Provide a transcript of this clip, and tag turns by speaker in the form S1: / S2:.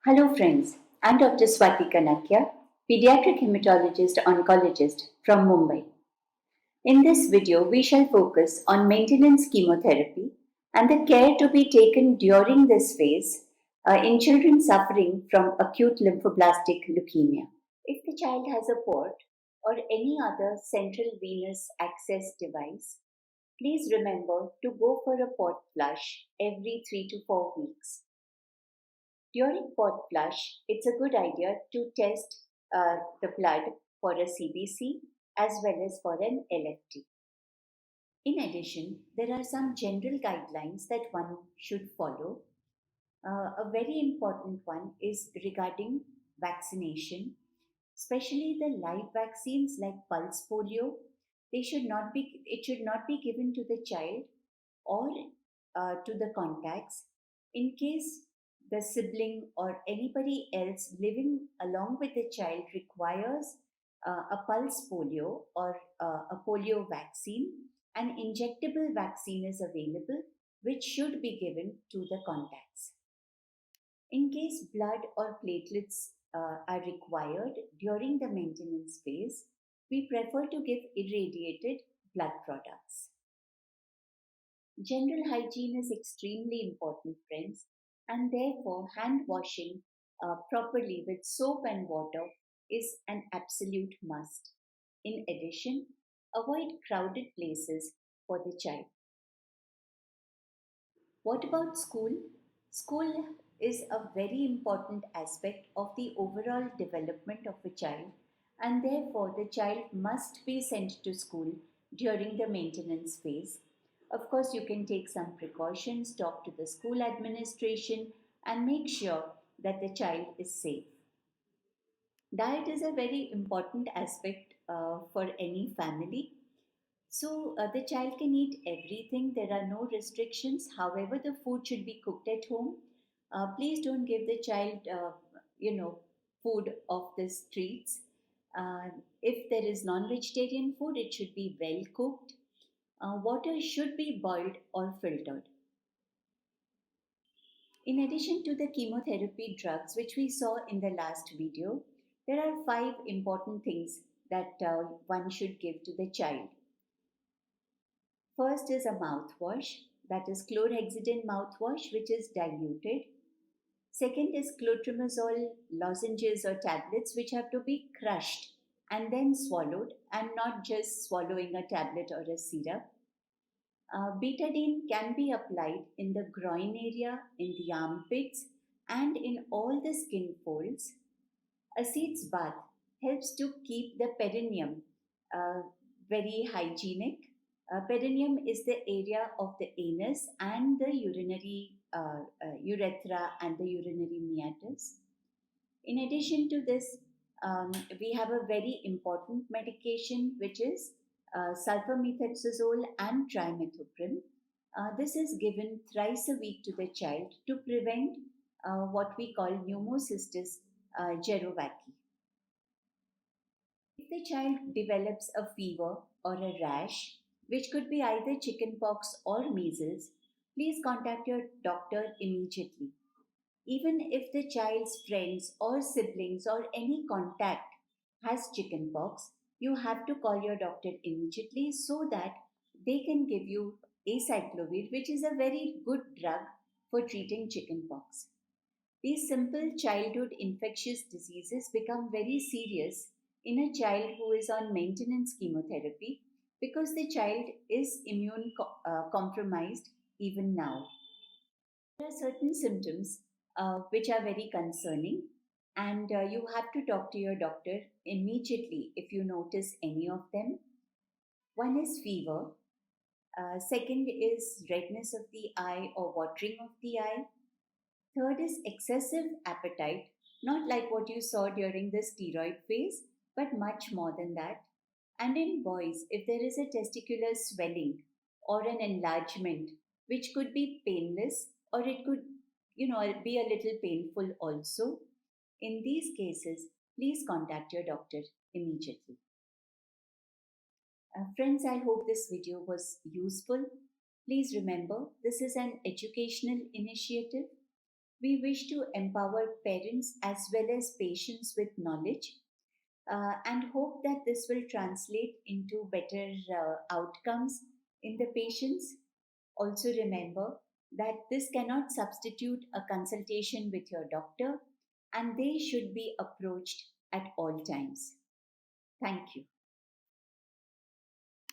S1: Hello friends, I'm Dr. Swati Kanakia, Pediatric Hematologist Oncologist from Mumbai. In this video, we shall focus on maintenance chemotherapy and the care to be taken during this phase in children suffering from acute lymphoblastic leukemia. If the child has a port or any other central venous access device, please remember to go for a port flush every 3 to 4 weeks. During port flush, it's a good idea to test the blood for a CBC as well as for an LFT. In addition, there are some general guidelines that one should follow. A very important one is regarding vaccination, especially the live vaccines like pulse polio. It should not be given to the child or to the contacts in case the sibling or anybody else living along with the child requires a pulse polio or a polio vaccine. An injectable vaccine is available which should be given to the contacts. In case blood or platelets are required during the maintenance phase, we prefer to give irradiated blood products. General hygiene is extremely important, friends, and therefore hand washing properly with soap and water is an absolute must. In addition, avoid crowded places for the child. What about school? School is a very important aspect of the overall development of a child, and therefore the child must be sent to school during the maintenance phase. Of course, you can take some precautions, talk to the school administration, and make sure that the child is safe. Diet is a very important aspect for any family. So the child can eat everything. There are no restrictions. However, the food should be cooked at home. Please don't give the child, food off the streets. If there is non-vegetarian food, it should be well cooked. Water should be boiled or filtered. In addition to the chemotherapy drugs, which we saw in the last video, there are 5 important things that one should give to the child. First is a mouthwash, that is chlorhexidine mouthwash, which is diluted. Second is clotrimazole lozenges or tablets, which have to be crushed and then swallowed, and not just swallowing a tablet or a syrup. Betadine can be applied in the groin area, in the armpits, and in all the skin folds. A seeds bath helps to keep the perineum very hygienic. Perineum is the area of the anus and the urinary urethra and the urinary meatus. In addition to this, we have a very important medication which is sulfamethoxazole and trimethoprim. This is given thrice a week to the child to prevent what we call pneumocystis jirovecii. If the child develops a fever or a rash, which could be either chickenpox or measles, please contact your doctor immediately. Even if the child's friends or siblings or any contact has chickenpox, you have to call your doctor immediately so that they can give you acyclovir, which is a very good drug for treating chickenpox. These simple childhood infectious diseases become very serious in a child who is on maintenance chemotherapy because the child is compromised even now. There are certain symptoms which are very concerning, and you have to talk to your doctor immediately if you notice any of them. One is fever, second is redness of the eye or watering of the eye. Third is excessive appetite, not like what you saw during the steroid phase, but much more than that. And in boys, if there is a testicular swelling or an enlargement, which could be painless or it could, be a little painful also, in these cases, please contact your doctor immediately. Friends, I hope this video was useful. Please remember, this is an educational initiative. We wish to empower parents as well as patients with knowledge and hope that this will translate into better outcomes in the patients. Also, remember that this cannot substitute a consultation with your doctor and they should be approached at all times. Thank you.